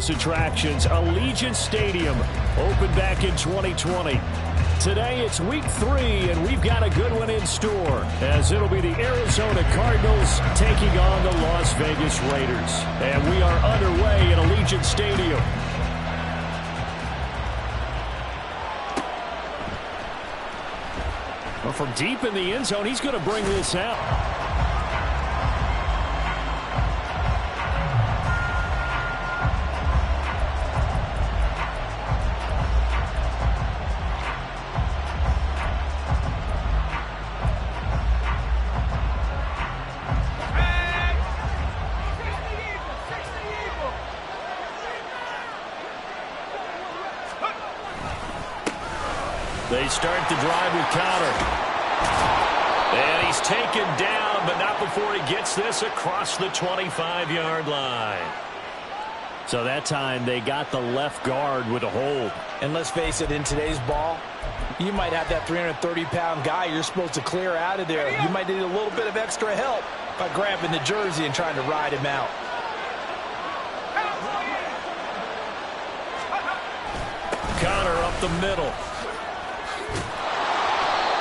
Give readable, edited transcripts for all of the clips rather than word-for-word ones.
Vegas attractions, Allegiant Stadium, opened back in 2020. Today it's week 3, and we've got a good one in store, as it'll be the Arizona Cardinals taking on the Las Vegas Raiders. And we are underway at Allegiant Stadium. Well, from deep in the end zone, he's going to bring this out. They start the drive with Conner. And he's taken down, but not before he gets this across the 25-yard line. So that time they got the left guard with a hold. And let's face it, in today's ball, you might have that 330-pound guy you're supposed to clear out of there. You might need a little bit of extra help by grabbing the jersey and trying to ride him out. Conner up the middle.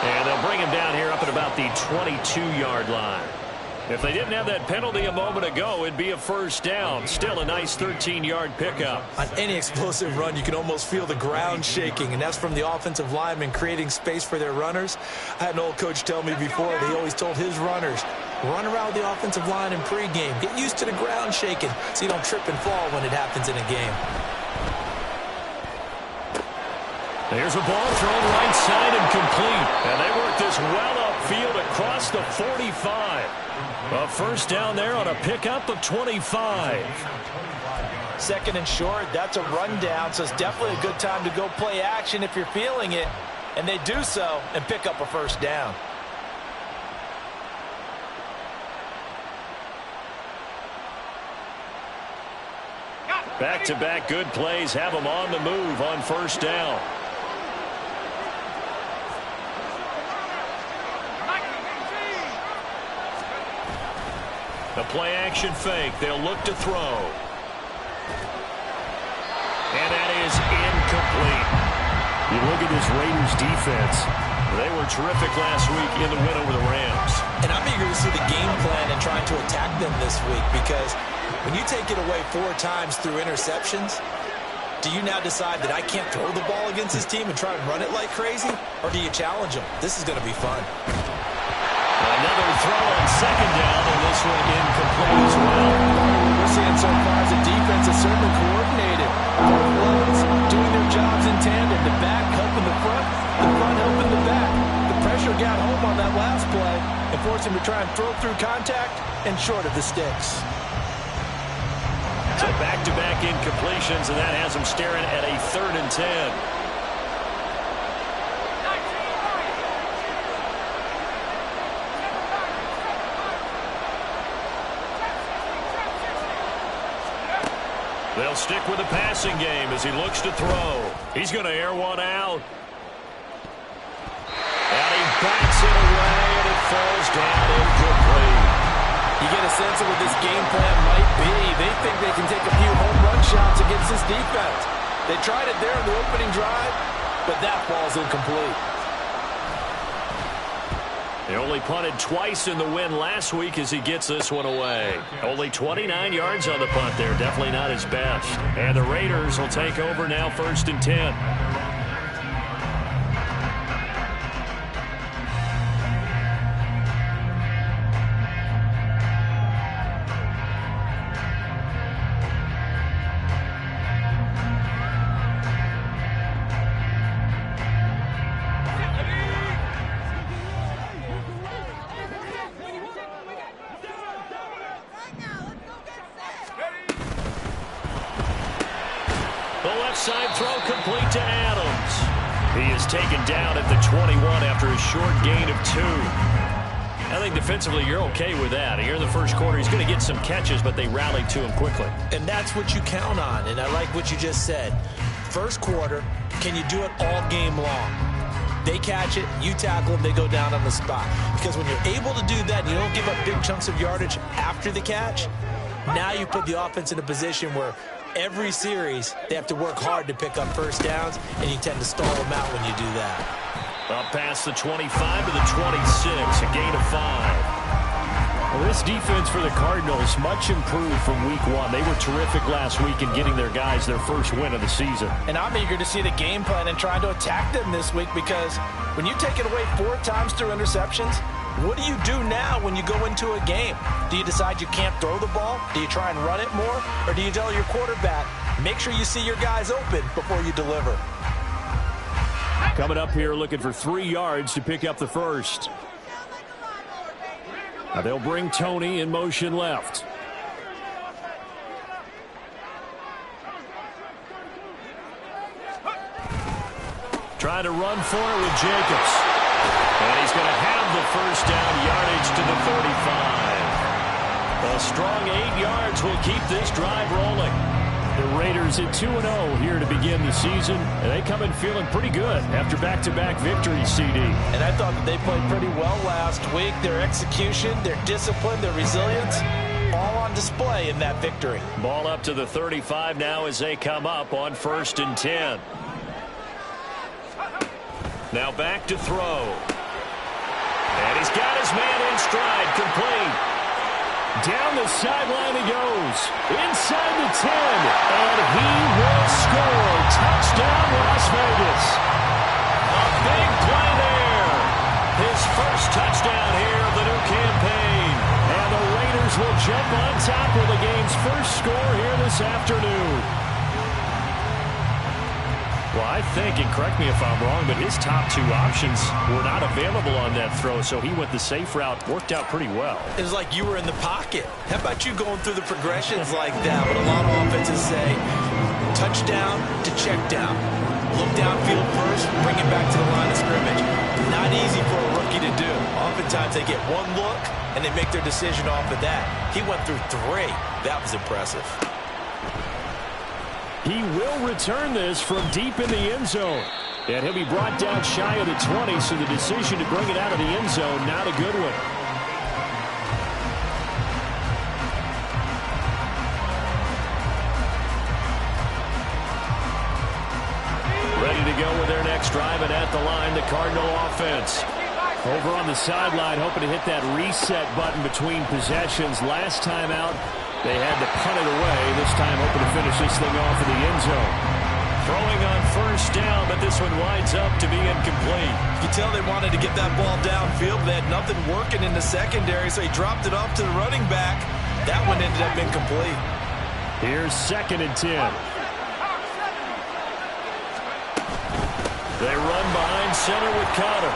And they'll bring him down here up at about the 22-yard line. If they didn't have that penalty a moment ago, it'd be a first down. Still a nice 13-yard pickup. On any explosive run, you can almost feel the ground shaking, and that's from the offensive linemen creating space for their runners. I had an old coach tell me before, that he always told his runners, run around the offensive line in pregame. Get used to the ground shaking so you don't trip and fall when it happens in a game. There's a ball thrown right side and complete. And they work this well upfield across the 45. A first down there on a pickup of 25. Second and short, that's a rundown, so it's definitely a good time to go play action if you're feeling it. And they do so and pick up a first down. Back-to-back good plays have them on the move on first down. A play-action fake. They'll look to throw. And that is incomplete. You look at this Raiders defense. They were terrific last week in the win over the Rams. And I'm eager to see the game plan and trying to attack them this week, because when you take it away 4 times through interceptions, do you now decide that I can't throw the ball against this team and try and run it like crazy? Or do you challenge them? This is going to be fun. Another throw on second down, and this one incomplete as well. What we're seeing so far is the defense is certainly coordinated. Both loads doing their jobs in tandem. The back helping the front helping the back. The pressure got home on that last play and forced him to try and throw through contact and short of the sticks. So back-to-back incompletions, and that has them staring at a 3rd and 10. They'll stick with the passing game as he looks to throw. He's going to air one out. And he backs it away, and it falls down incomplete. You get a sense of what this game plan might be. They think they can take a few home run shots against this defense. They tried it there in the opening drive, but that ball's incomplete. They only punted twice in the win last week as he gets this one away. Only 29 yards on the punt there. Definitely not his best. And the Raiders will take over now 1st and 10. Side throw complete to Adams. He is taken down at the 21 after a short gain of 2. I think defensively you're okay with that. Here in the first quarter, he's going to get some catches, but they rallied to him quickly. And that's what you count on, and I like what you just said. First quarter, can you do it all game long? They catch it, you tackle them, they go down on the spot. Because when you're able to do that and you don't give up big chunks of yardage after the catch, now you put the offense in a position where Every series, they have to work hard to pick up first downs, and you tend to stall them out when you do that. Up past the 25 to the 26, a gain of 5. Well, this defense for the Cardinals, much improved from week 1. They were terrific last week in getting their guys their first win of the season. And I'm eager to see the game plan and trying to attack them this week, because when you take it away 4 times through interceptions, what do you do now when you go into a game? Do you decide you can't throw the ball? Do you try and run it more? Or do you tell your quarterback, make sure you see your guys open before you deliver? Coming up here looking for 3 yards to pick up the first. Now they'll bring Tony in motion left. Trying to run for it with Jacobs. And he's going to have the first down, yardage to the 35. A strong 8 yards will keep this drive rolling. The Raiders at 2-0 here to begin the season, and they come in feeling pretty good after back-to-back victories, CD. And I thought that they played pretty well last week. Their execution, their discipline, their resilience, all on display in that victory. Ball up to the 35 now as they come up on 1st and 10. Now back to throw. And he's got his man in stride, complete. Down the sideline he goes. Inside the 10. And he will score. Touchdown, Las Vegas. A big play there. His first touchdown here of the new campaign. And the Raiders will jump on top of the game's first score here this afternoon. Well, I think, and correct me if I'm wrong, but his top 2 options were not available on that throw, so he went the safe route. Worked out pretty well. It was like you were in the pocket. How about you going through the progressions like that? But a lot of offenses say touchdown to check down. Look downfield first, bring it back to the line of scrimmage. Not easy for a rookie to do. Oftentimes they get one look, and they make their decision off of that. He went through 3. That was impressive. He will return this from deep in the end zone. And he'll be brought down shy of the 20, so the decision to bring it out of the end zone, not a good one. Ready to go with their next drive, and at the line, the Cardinal offense. Over on the sideline, hoping to hit that reset button between possessions. Last time out, they had to punt it away. This time hoping to finish this thing off in the end zone. Throwing on 1st down, but this one winds up to be incomplete. You can tell they wanted to get that ball downfield. They had nothing working in the secondary, so he dropped it off to the running back. That one ended up incomplete. Here's 2nd and 10. They run behind center with Conner.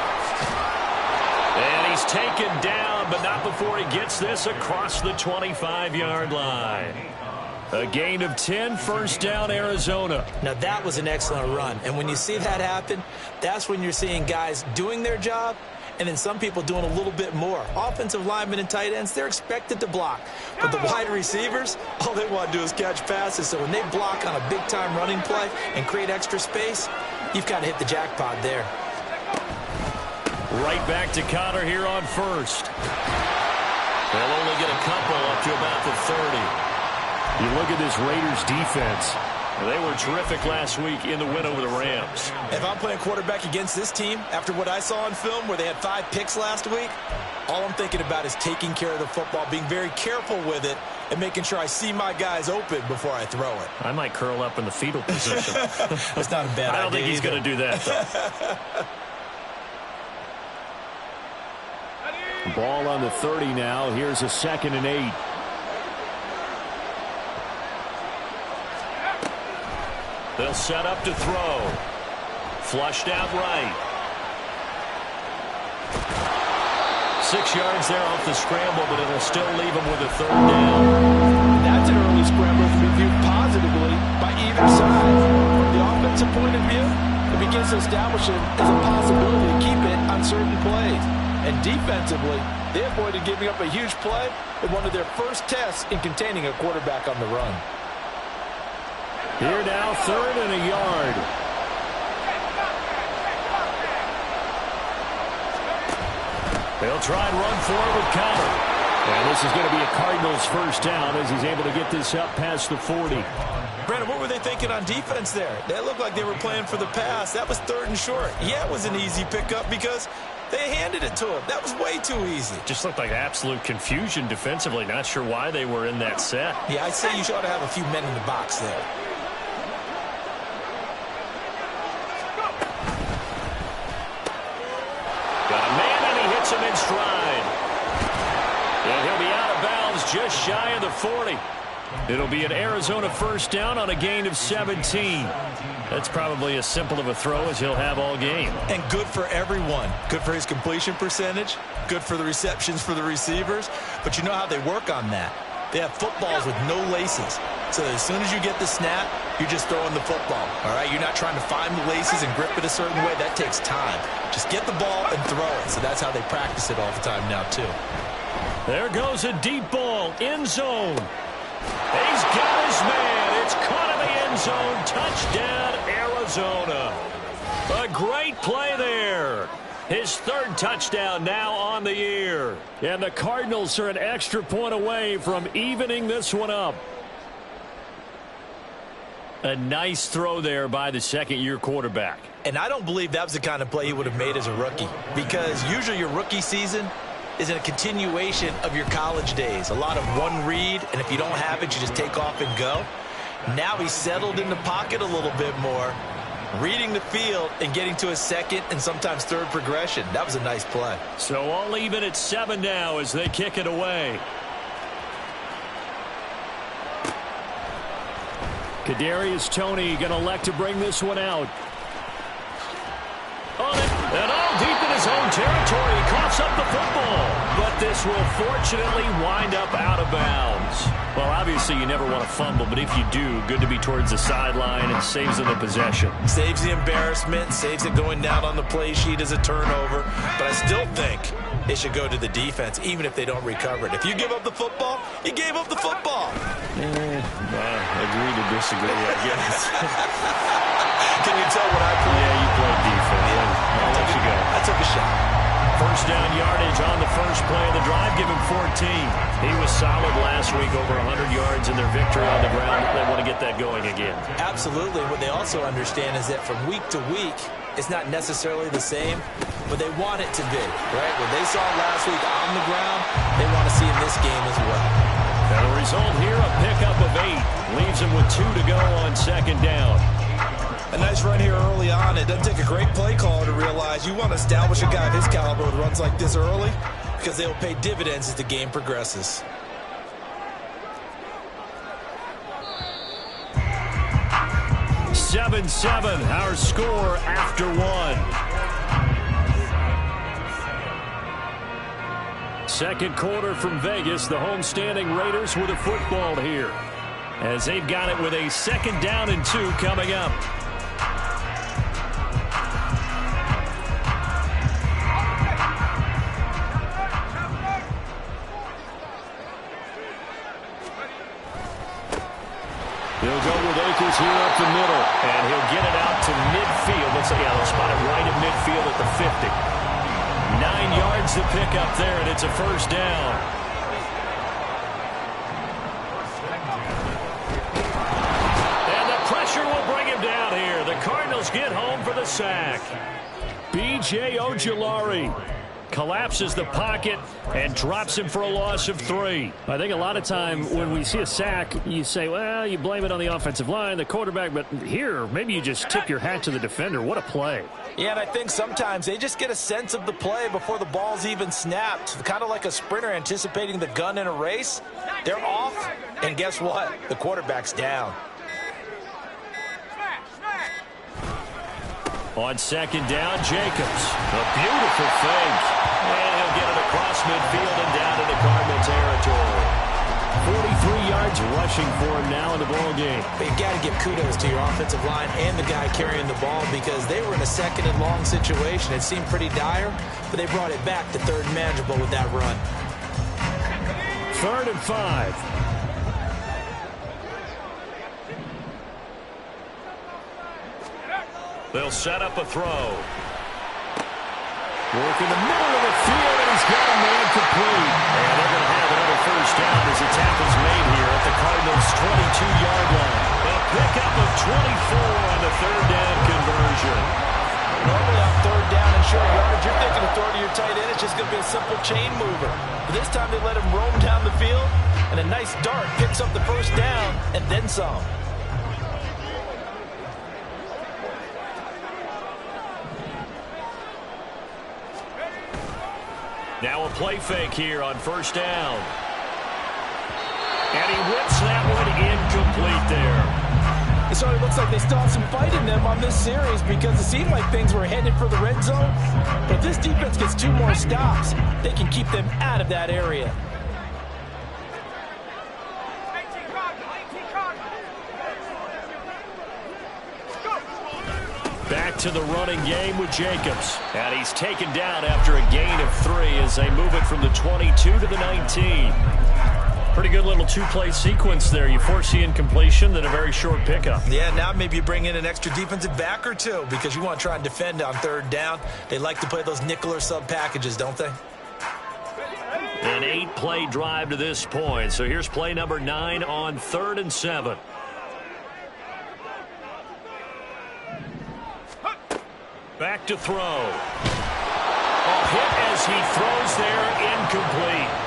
And he's taken down, but not before he gets this across the 25-yard line. A gain of 10, 1st down, Arizona. Now, that was an excellent run. And when you see that happen, that's when you're seeing guys doing their job, and then some people doing a little bit more. Offensive linemen and tight ends, they're expected to block. But the wide receivers, all they want to do is catch passes. So when they block on a big-time running play and create extra space, you've got to hit the jackpot there. Right back to Conner here on 1st. They'll only get a couple up to about the 30. You look at this Raiders defense. They were terrific last week in the win over the Rams. If I'm playing quarterback against this team, after what I saw on film where they had 5 picks last week, all I'm thinking about is taking care of the football, being very careful with it, and making sure I see my guys open before I throw it. I might curl up in the fetal position. That's not a bad idea. I don't think he's going to do that, though. Ball on the 30 now. Here's a 2nd and 8. They'll set up to throw. Flushed out right. 6 yards there off the scramble, but it'll still leave them with a 3rd down. That's an early scramble to be viewed positively by either side. From the offensive point of view, it begins to establish it as a possibility to keep it on certain plays. And defensively, they avoided giving up a huge play in one of their first tests in containing a quarterback on the run. Here now, 3rd and a yard. They'll try and run forward with Conner. And this is going to be a Cardinals first down as he's able to get this up past the 40. Brandon, what were they thinking on defense there? They looked like they were playing for the pass. That was 3rd and short. Yeah, it was an easy pickup because they handed it to him. That was way too easy. Just looked like absolute confusion defensively. Not sure why they were in that set. Yeah, I'd say you ought to have a few men in the box there. Got a man, and he hits him in stride. And he'll be out of bounds just shy of the 40. It'll be an Arizona first down on a gain of 17. That's probably as simple of a throw as he'll have all game. And good for everyone. Good for his completion percentage. Good for the receptions for the receivers. But you know how they work on that. They have footballs with no laces. So as soon as you get the snap, you're just throwing the football. All right, you're not trying to find the laces and grip it a certain way. That takes time. Just get the ball and throw it. So that's how they practice it all the time now, too. There goes a deep ball, end zone. He's got his man. It's caught in the end zone. Touchdown, Arizona. A great play there. His 3rd touchdown now on the year. And the Cardinals are an extra point away from evening this one up. A nice throw there by the second-year quarterback. And I don't believe that was the kind of play he would have made as a rookie. Because usually your rookie season is a continuation of your college days. A lot of one read, and if you don't have it, you just take off and go. Now he's settled in the pocket a little bit more, reading the field and getting to a 2nd and sometimes 3rd progression. That was a nice play. So all even at 7 now as they kick it away. Kadarius Toney going to elect to bring this one out. On it, and all deep in his own territory. He coughs up the football. But this will fortunately wind up out of bounds. Well, obviously you never want to fumble, but if you do, good to be towards the sideline and saves them the possession. Saves the embarrassment, saves it going down on the play sheet as a turnover. But I still think it should go to the defense, even if they don't recover it. If you give up the football, you gave up the football. Agree to disagree, I guess. Can you tell what I play? Yeah, you played defense. I'll let you go. I took a shot. First down yardage on the first play of the drive. Give him 14. He was solid last week, over 100 yards in their victory on the ground. They want to get that going again. Absolutely. What they also understand is that from week to week, it's not necessarily the same, but they want it to be, right? What they saw last week on the ground, they want to see in this game as well. And a result here, a pickup of 8. Leaves him with 2 to go on 2nd down. A nice run here early on. It doesn't take a great play caller to realize you want to establish a guy of his caliber with runs like this early because they'll pay dividends as the game progresses. Seven, our score after 1. Second quarter from Vegas. The homestanding Raiders with a football here, as they've got it with a 2nd down and 2 coming up. He'll go with Akers here up the middle, and he'll get it out to midfield. Looks like they'll spot it right at midfield at the 50. 9 yards to pick up there, and it's a first down. And the pressure will bring him down here. The Cardinals get home for the sack. B.J. Ojulari collapses the pocket and drops him for a loss of 3. I think a lot of time when we see a sack, you say, well, you blame it on the offensive line, the quarterback, but here, maybe you just tip your hat to the defender. What a play. Yeah, and I think sometimes they just get a sense of the play before the ball's even snapped. Kind of like a sprinter anticipating the gun in a race. They're off, and guess what? The quarterback's down. On 2nd down, Jacobs. A beautiful fake. And he'll get it across midfield and down into Cardinal territory. 43 yards rushing for him now in the ball game. But you got to give kudos to your offensive line and the guy carrying the ball because they were in a 2nd and long situation. It seemed pretty dire, but they brought it back to 3rd and manageable with that run. 3rd and 5. They'll set up a throw. Work in the middle of the field, and he's got a man complete. And they're going to have it first down as a tackle's made here at the Cardinals' 22-yard line. A pickup of 24 on the third down conversion. Normally on third down and short yardage, you're thinking of throwing to your tight end. It's just going to be a simple chain mover. But this time they let him roam down the field, and a nice dart picks up the first down and then some. Now a play fake here on first down. And he whips that one incomplete there. It sort of looks like they still have some fight in them on this series because it seemed like things were headed for the red zone. But this defense gets 2 more stops. They can keep them out of that area. Back to the running game with Jacobs. And he's taken down after a gain of 3 as they move it from the 22 to the 19. Pretty good little 2-play sequence there. You force the incompletion, then a very short pickup. Yeah, now maybe you bring in an extra defensive back or 2 because you want to try and defend on third down. They like to play those nickel or sub packages, don't they? An 8-play drive to this point. So here's play number 9 on 3rd and 7. Back to throw. A hit as he throws there, incomplete.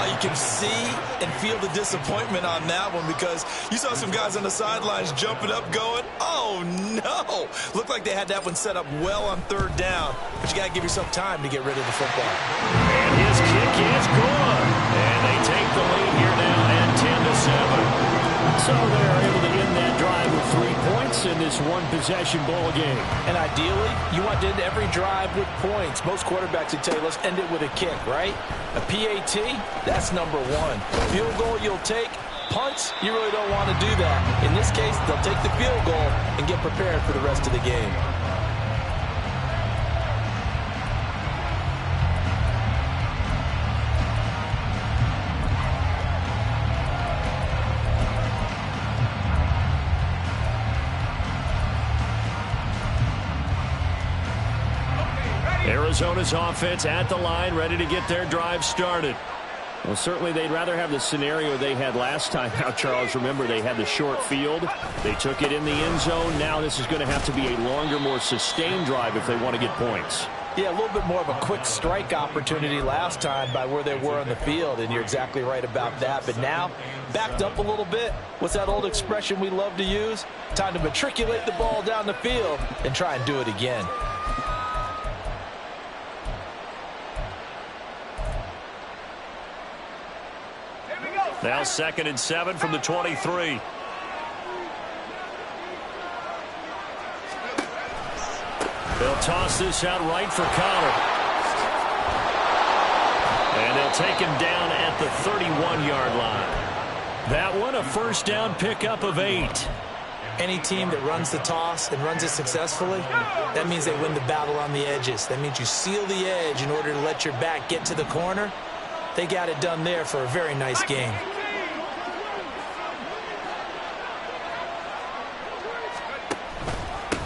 You can see and feel the disappointment on that one because you saw some guys on the sidelines jumping up going, oh no. Looked like they had that one set up well on third down, but you got to give yourself time to get rid of the football. And his kick is good. And they take the lead here now at 10-7. So they're able to end that drive with 3 points in this one-possession ball game. And ideally, you want to end every drive with points. Most quarterbacks would tell you, let's end it with a kick, right? A PAT, that's number 1. Field goal you'll take. Punts, you really don't want to do that. In this case, they'll take the field goal and get prepared for the rest of the game. Arizona's offense at the line, ready to get their drive started. Well, certainly they'd rather have the scenario they had last time out, Charles. Remember, they had the short field. They took it in the end zone. Now this is going to have to be a longer, more sustained drive if they want to get points. Yeah, a little bit more of a quick strike opportunity last time by where they were on the field, and you're exactly right about that. But now, backed up a little bit. What's that old expression we love to use? Time to matriculate the ball down the field and try and do it again. Now 2nd and 7 from the 23. They'll toss this out right for Connor. And they'll take him down at the 31-yard line. That one, a first down pickup of 8. Any team that runs the toss and runs it successfully, that means they win the battle on the edges. That means you seal the edge in order to let your back get to the corner. They got it done there for a very nice game.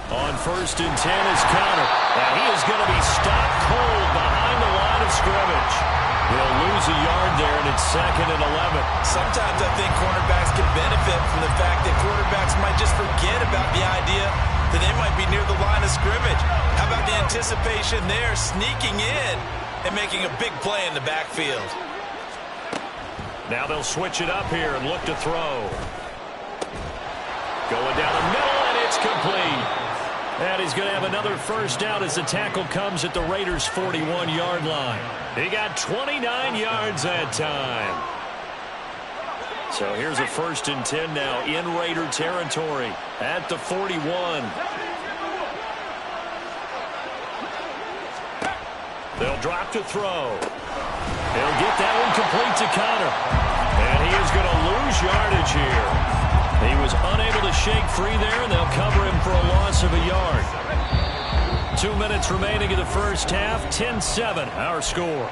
On 1st and 10 is Connor. And he is going to be stopped cold behind the line of scrimmage. They'll lose a yard there, and it's 2nd and 11. Sometimes I think cornerbacks can benefit from the fact that quarterbacks might just forget about the idea that they might be near the line of scrimmage. How about the anticipation there, sneaking in and making a big play in the backfield? Now they'll switch it up here and look to throw. Going down the middle, and it's complete. And he's going to have another first down as the tackle comes at the Raiders' 41-yard line. He got 29 yards that time. So here's a 1st and 10 now in Raider territory at the 41. They'll drop to throw. He'll get that one complete to Connor. And he is going to lose yardage here. He was unable to shake free there, and they'll cover him for a loss of a yard. 2 minutes remaining in the first half. 10-7, our score.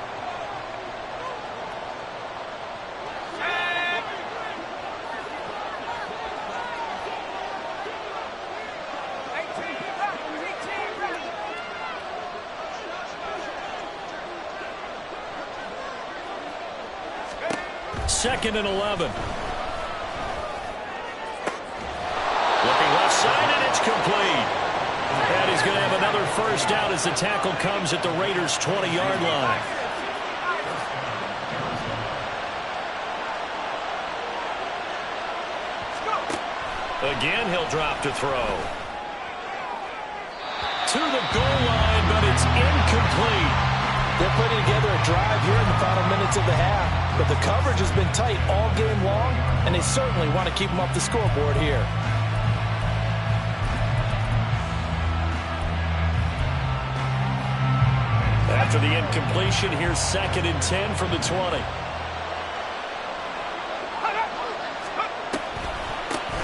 2nd and 11. Looking left side, and it's complete. And he's going to have another first down as the tackle comes at the Raiders' 20-yard line. Again, he'll drop to throw. To the goal line, but it's incomplete. They're putting together a drive here in the final minutes of the half, but the coverage has been tight all game long, and they certainly want to keep them off the scoreboard here. After the incompletion, here's 2nd and 10 from the 20.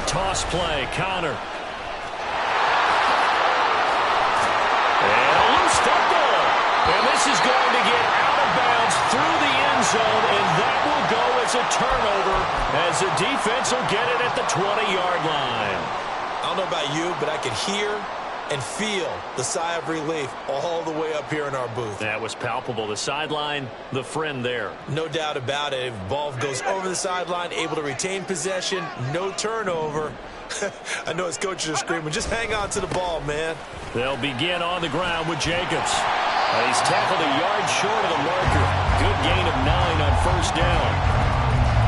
Toss play, Connor. And a loose football. And this is going to get out of bounds through the end zone, and that will go as a turnover as the defense will get it at the 20-yard line. I don't know about you, but I could hear and feel the sigh of relief all the way up here in our booth. That was palpable. The sideline, the friend there. No doubt about it. If the ball goes over the sideline, able to retain possession, no turnover. I know his coaches are screaming, just hang on to the ball, man. They'll begin on the ground with Jacobs. He's tackled a yard short of the marker. Good gain of 9 on first down.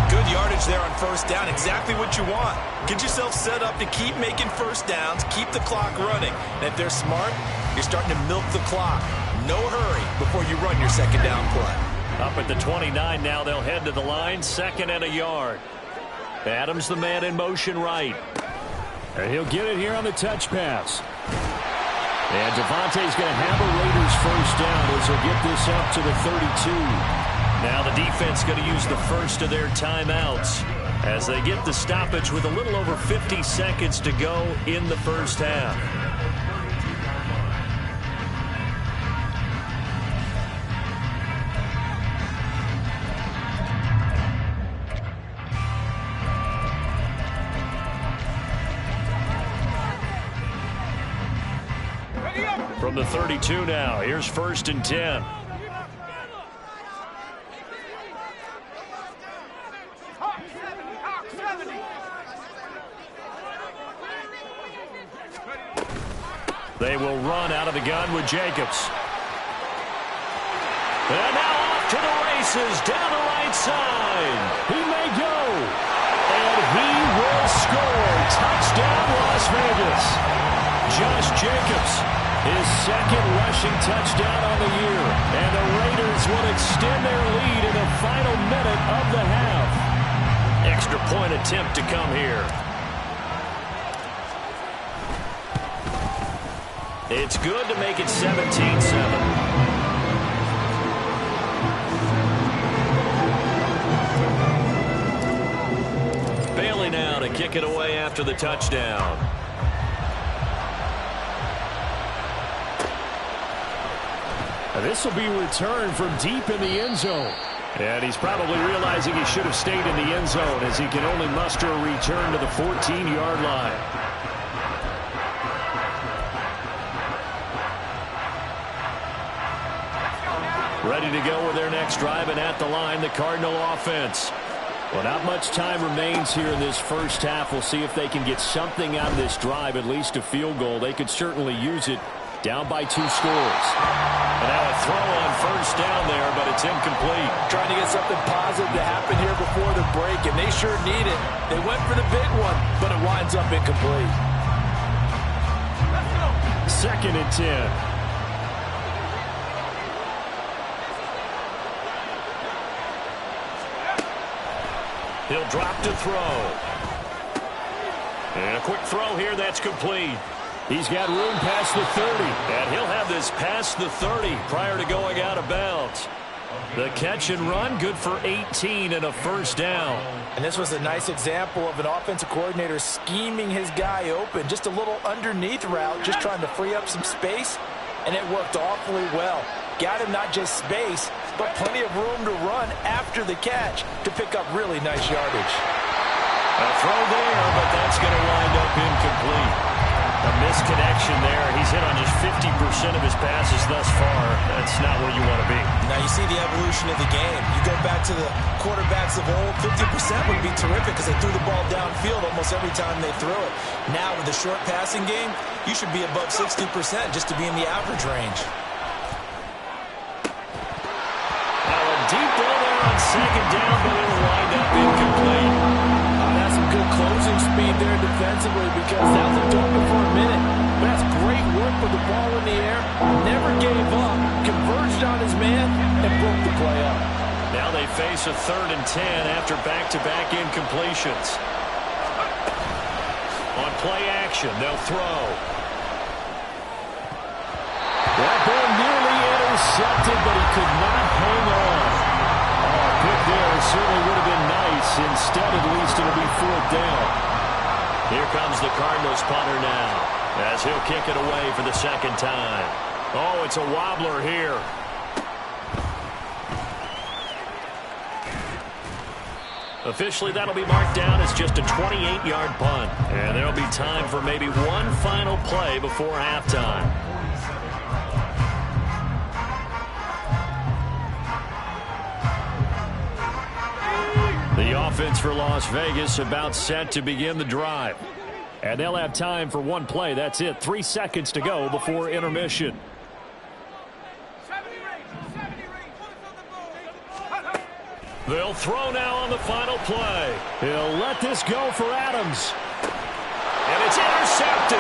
Good yardage there on first down. Exactly what you want. Get yourself set up to keep making first downs, keep the clock running. And if they're smart, you're starting to milk the clock. No hurry before you run your second down play. Up at the 29 now, they'll head to the line, 2nd and a yard. Adams the man in motion right. And he'll get it here on the touch pass. And Devontae's going to have a Raiders first down as he'll get this up to the 32. Now the defense going to use the first of their timeouts as they get the stoppage with a little over 50 seconds to go in the first half. From the 32 now, here's 1st and 10. They will run out of the gun with Jacobs. And now off to the races, down the right side. He may go. And he will score. Touchdown, Las Vegas. Josh Jacobs, his 2nd rushing touchdown on the year. And the Raiders will extend their lead in the final minute of the half. Extra point attempt to come here. It's good to make it 17-7. Bailey now to kick it away after the touchdown. This will be returned from deep in the end zone. And he's probably realizing he should have stayed in the end zone as he can only muster a return to the 14-yard line. Ready to go with their next drive, and at the line, the Cardinal offense. Well, not much time remains here in this first half. We'll see if they can get something out of this drive, at least a field goal. They could certainly use it down by 2 scores. And now a throw on first down there, but it's incomplete. Trying to get something positive to happen here before the break, and they sure need it. They went for the big one, but it winds up incomplete. 2nd and 10. He'll drop to throw. And a quick throw here, that's complete. He's got room past the 30. And he'll have this past the 30 prior to going out of bounds. The catch and run, good for 18 and a first down. And this was a nice example of an offensive coordinator scheming his guy open. Just a little underneath route, just trying to free up some space. And it worked awfully well. Got him not just space, but plenty of room to run after the catch to pick up really nice yardage. A throw there, but that's going to wind up incomplete. A Nice connection there. He's hit on just 50% of his passes thus far. That's not where you want to be. Now you see the evolution of the game. You go back to the quarterbacks of old, 50% would be terrific because they threw the ball downfield almost every time they threw it. Now with the short passing game, you should be above 60% just to be in the average range. Now a deep ball there on second down, but it'll wind up incomplete. That's some good closing speed there defensively because that looked open for a minute. That's great work with the ball in the air. Never gave up, converged on his man, and broke the play up. Now they face a 3rd and 10 after back-to-back incompletions. On play action, they'll throw. That ball nearly intercepted, but he could not hang on. Oh, a pick there certainly would have been nice. Instead, at least, it'll be 4th down. Here comes the Cardinals punter now, as he'll kick it away for the 2nd time. Oh, it's a wobbler here. Officially, that'll be marked down as just a 28-yard punt. And there'll be time for maybe one final play before halftime. The offense for Las Vegas about set to begin the drive. And they'll have time for one play. That's it. 3 seconds to go before intermission. They'll throw now on the final play. He'll let this go for Adams. And it's intercepted.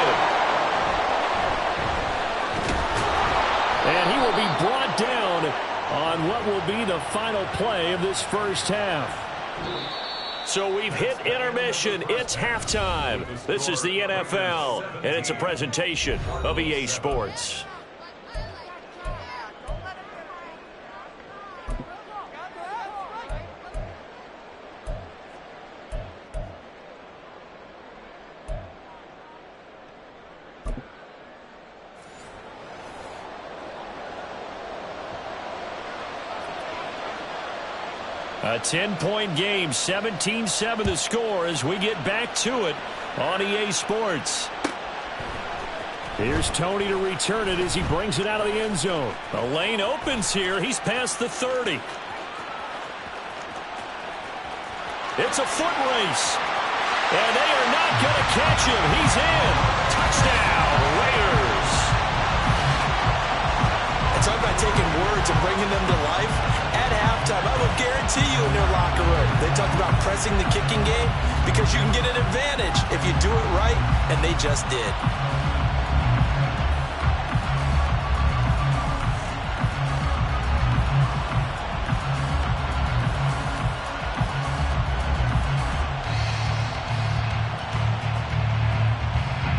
And he will be brought down on what will be the final play of this first half. So we've hit intermission. It's halftime. This is the NFL, and it's a presentation of EA Sports. A 10-point game, 17-7 the score as we get back to it on EA Sports. Here's Tony to return it as he brings it out of the end zone. The lane opens here. He's past the 30. It's a foot race. And they are not going to catch him. He's in. Touchdown, Raiders. It's all about taking words and bringing them to life. At halftime, I will guarantee you in their locker room, they talk about pressing the kicking game because you can get an advantage if you do it right, and they just did.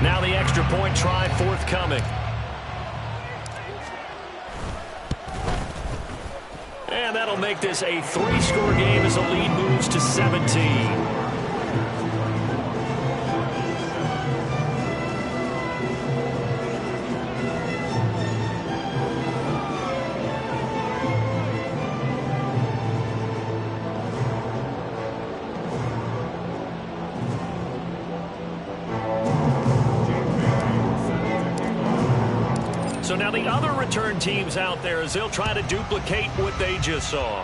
Now the extra point try forthcoming. And that'll make this a 3-score game as the lead moves to 17. So now the other return teams out there as they'll try to duplicate what they just saw.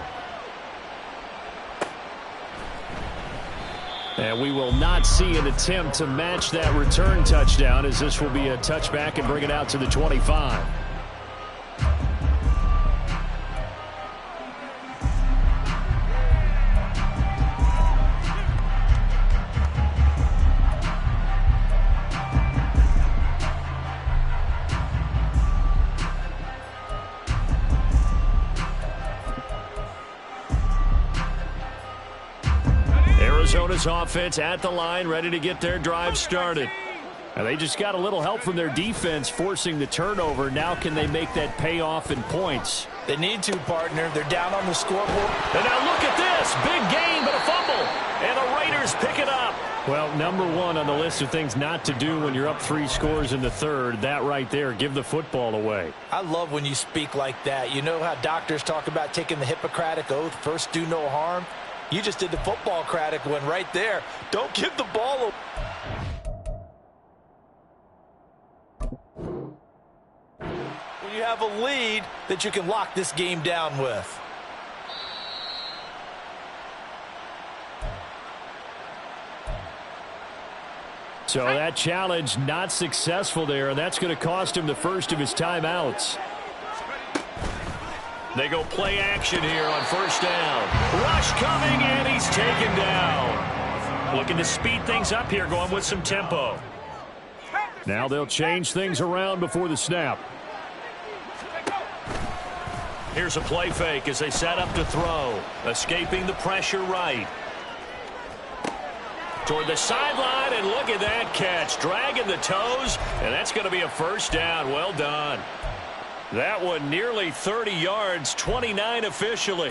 And we will not see an attempt to match that return touchdown as this will be a touchback and bring it out to the 25. Arizona's offense at the line, ready to get their drive started. And they just got a little help from their defense forcing the turnover. Now can they make that pay off in points? They need to, partner. They're down on the scoreboard. And now look at this. Big gain, but a fumble. And the Raiders pick it up. Well, number one on the list of things not to do when you're up 3 scores in the third. That right there, give the football away. I love when you speak like that. You know how doctors talk about taking the Hippocratic Oath, first do no harm? You just did the football-cratic one right there. Don't give the ball away. you have a lead that you can lock this game down with. So that challenge not successful there, and that's going to cost him the first of his timeouts. They go play action here on first down. Rush coming, and he's taken down. Looking to speed things up here, going with some tempo. Now they'll change things around before the snap. Here's a play fake as they set up to throw. Escaping the pressure right. Toward the sideline, and look at that catch. Dragging the toes, and that's going to be a first down. Well done. That one nearly 30 yards, 29 officially.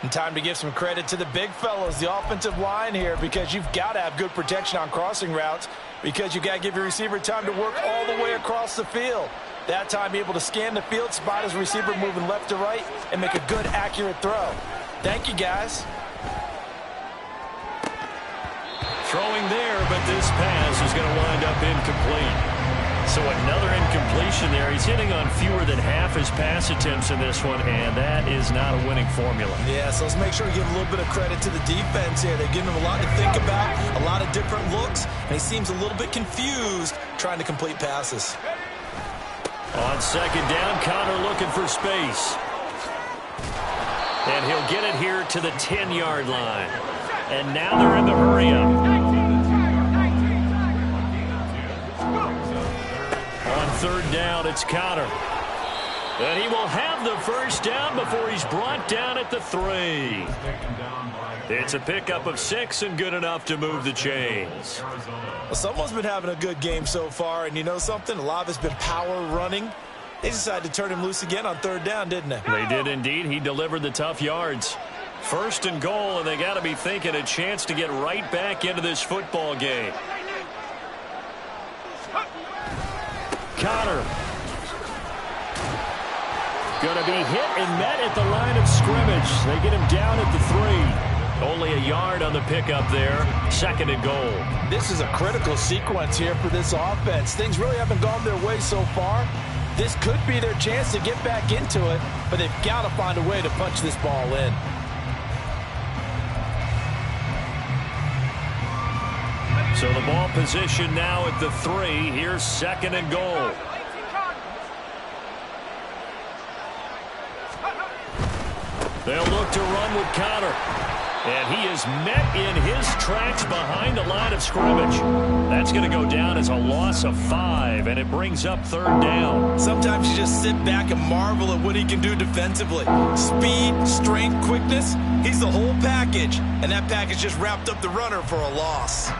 And time to give some credit to the big fellows, the offensive line here, because you've got to have good protection on crossing routes, because you've got to give your receiver time to work all the way across the field. That time able to scan the field, spot his receiver moving left to right, and make a good, accurate throw. Thank you, guys. Throwing there, but this pass is going to wind up incomplete. So another incompletion there. He's hitting on fewer than half his pass attempts in this one, and that is not a winning formula. Yeah, so let's make sure we give a little bit of credit to the defense here. They've given him a lot to think about, a lot of different looks, and he seems a little bit confused trying to complete passes. On second down, Connor looking for space. And he'll get it here to the 10-yard line. And now they're in the hurry-up. On third down, it's Connor. And he will have the first down before he's brought down at the 3. It's a pickup of 6 and good enough to move the chains. Well, someone's been having a good game so far, and you know something? A lot of it's been power running. They decided to turn him loose again on third down, didn't they? They did indeed. He delivered the tough yards. First and goal, and they got to be thinking a chance to get right back into this football game. Connor. Going to be hit and met at the line of scrimmage. They get him down at the 3. Only a yard on the pickup there. Second and goal. This is a critical sequence here for this offense. Things really haven't gone their way so far. This could be their chance to get back into it, but they've got to find a way to punch this ball in. So the ball position now at the 3. Here's second and goal. They'll look to run with Connor. And he is met in his tracks behind the line of scrimmage. That's going to go down as a loss of 5, and it brings up third down. Sometimes you just sit back and marvel at what he can do defensively. Speed, strength, quickness, he's the whole package. And that package just wrapped up the runner for a loss.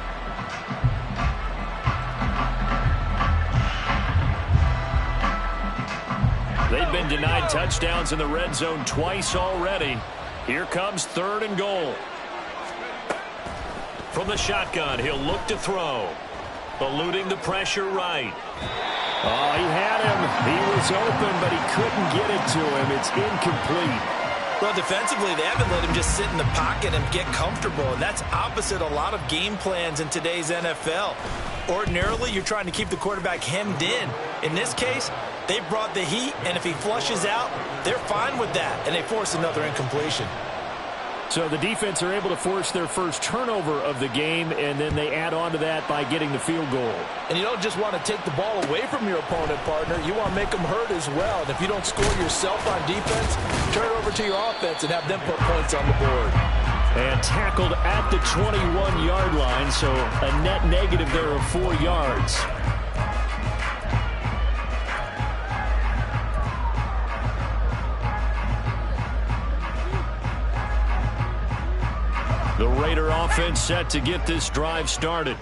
They've been denied touchdowns in the red zone twice already. Here comes third and goal. From the shotgun, he'll look to throw. Eluding the pressure right. Oh, he had him. He was open, but he couldn't get it to him. It's incomplete. Well, defensively, they haven't let him just sit in the pocket and get comfortable, and that's opposite a lot of game plans in today's NFL. Ordinarily, you're trying to keep the quarterback hemmed in. In this case, they brought the heat, and if he flushes out, they're fine with that, and they force another incompletion. So the defense are able to force their first turnover of the game, and then they add on to that by getting the field goal. And you don't just want to take the ball away from your opponent, partner. You want to make them hurt as well. And if you don't score yourself on defense, turn it over to your offense and have them put points on the board. And tackled at the 21-yard line, so a net negative there of 4 yards. The Raider offense set to get this drive started.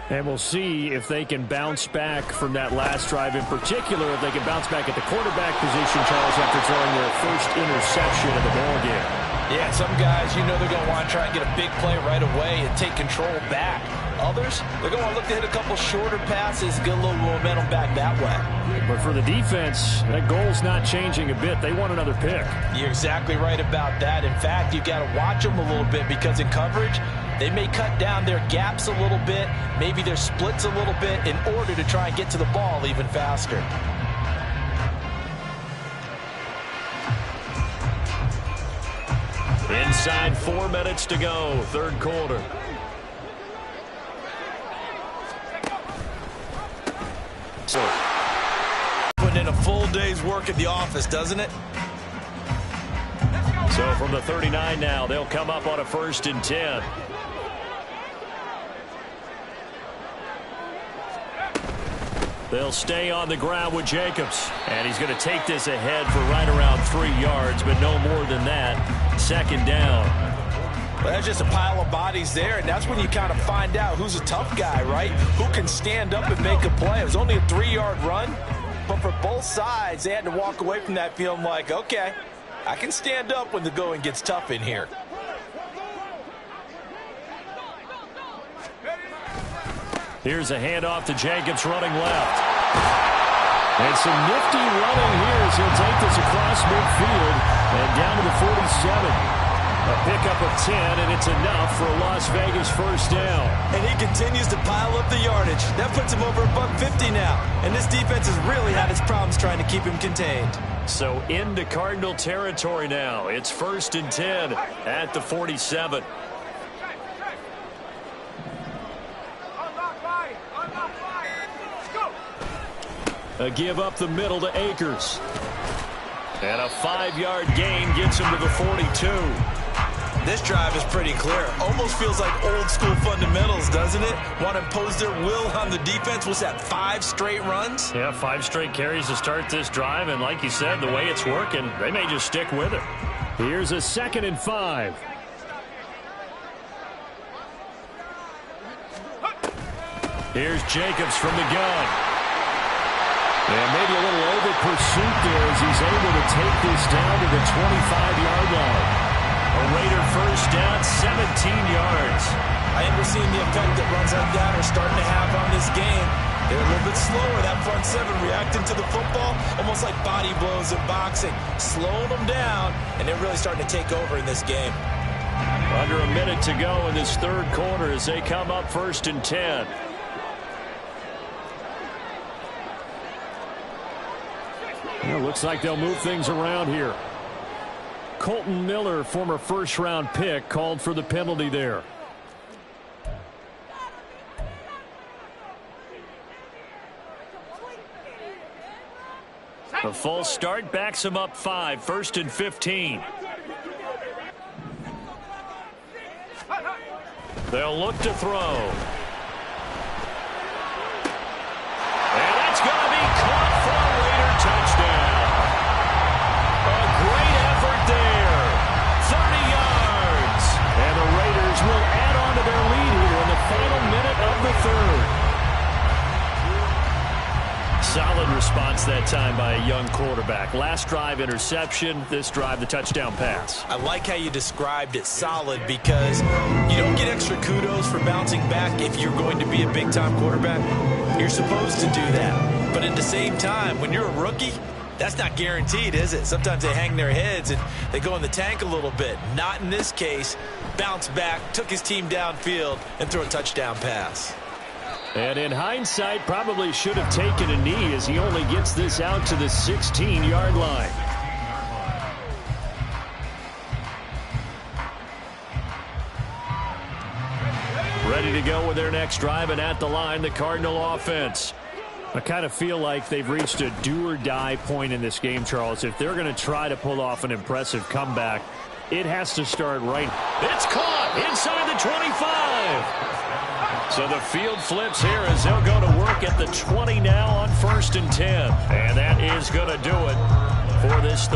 And we'll see if they can bounce back from that last drive, in particular if they can bounce back at the quarterback position, Charles, after throwing their first interception of the ballgame. Yeah, some guys, you know they're going to want to try and get a big play right away and take control back. Others, they're going to look to hit a couple shorter passes, get a little momentum back that way. But for the defense, that goal's not changing a bit. They want another pick. You're exactly right about that. In fact, you've got to watch them a little bit because in coverage, they may cut down their gaps a little bit, maybe their splits a little bit in order to try and get to the ball even faster. Inside 4 minutes to go, third quarter. Putting in a full day's work at the office, doesn't it? So from the 39 now, they'll come up on a 1st and 10. They'll stay on the ground with Jacobs. And he's going to take this ahead for right around 3 yards, but no more than that. 2nd down. Well, that's just a pile of bodies there, and that's when you kind of find out who's a tough guy, right? Who can stand up and make a play. It was only a 3-yard run, but for both sides, they had to walk away from that feeling like, okay, I can stand up when the going gets tough in here. Here's a handoff to Jacobs running left. And some nifty running here as he'll take this across midfield and down to the 47. A pickup of 10, and it's enough for a Las Vegas 1st down. And he continues to pile up the yardage. That puts him over $150 now. And this defense has really had its problems trying to keep him contained. So into Cardinal territory now. It's 1st and 10 at the 47. A give up the middle to Akers. And a 5-yard gain gets him to the 42. This drive is pretty clear. Almost feels like old school fundamentals, doesn't it? Want to impose their will on the defense. Was that 5 straight runs? Yeah, 5 straight carries to start this drive. And like you said, the way it's working, they may just stick with it. Here's a 2nd and 5. Here's Jacobs from the gun. And maybe a little over pursuit there as he's able to take this down to the 25-yard line. A Raider 1st down, 17 yards. I think we're seeing the effect that runs like that are starting to have on this game. They're a little bit slower, that front 7, reacting to the football, almost like body blows in boxing. Slowing them down, and they're really starting to take over in this game. Under a minute to go in this 3rd quarter as they come up 1st and 10. It looks like they'll move things around here. Colton Miller, former 1st-round pick, called for the penalty there. The false start backs him up 5, 1st and 15. They'll look to throw. And that's going to be caught for a Raider touchdown. A great effort there. 30 yards. And the Raiders will add on to their lead here in the final minute of the 3rd. Solid response that time by a young quarterback. Last drive, interception. This drive, the touchdown pass. I like how you described it, solid, because you don't get extra kudos for bouncing back if you're going to be a big-time quarterback. You're supposed to do that. But at the same time, when you're a rookie, that's not guaranteed, is it? Sometimes they hang their heads and they go in the tank a little bit. Not in this case. Bounced back, took his team downfield, and threw a touchdown pass. And in hindsight, probably should have taken a knee as he only gets this out to the 16-yard line. Ready to go with their next drive, and at the line, the Cardinal offense. I kind of feel like they've reached a do-or-die point in this game, Charles. If they're going to try to pull off an impressive comeback, it has to start right. It's caught inside the 25. So the field flips here as they'll go to work at the 20 now on 1st and 10. And that is going to do it for this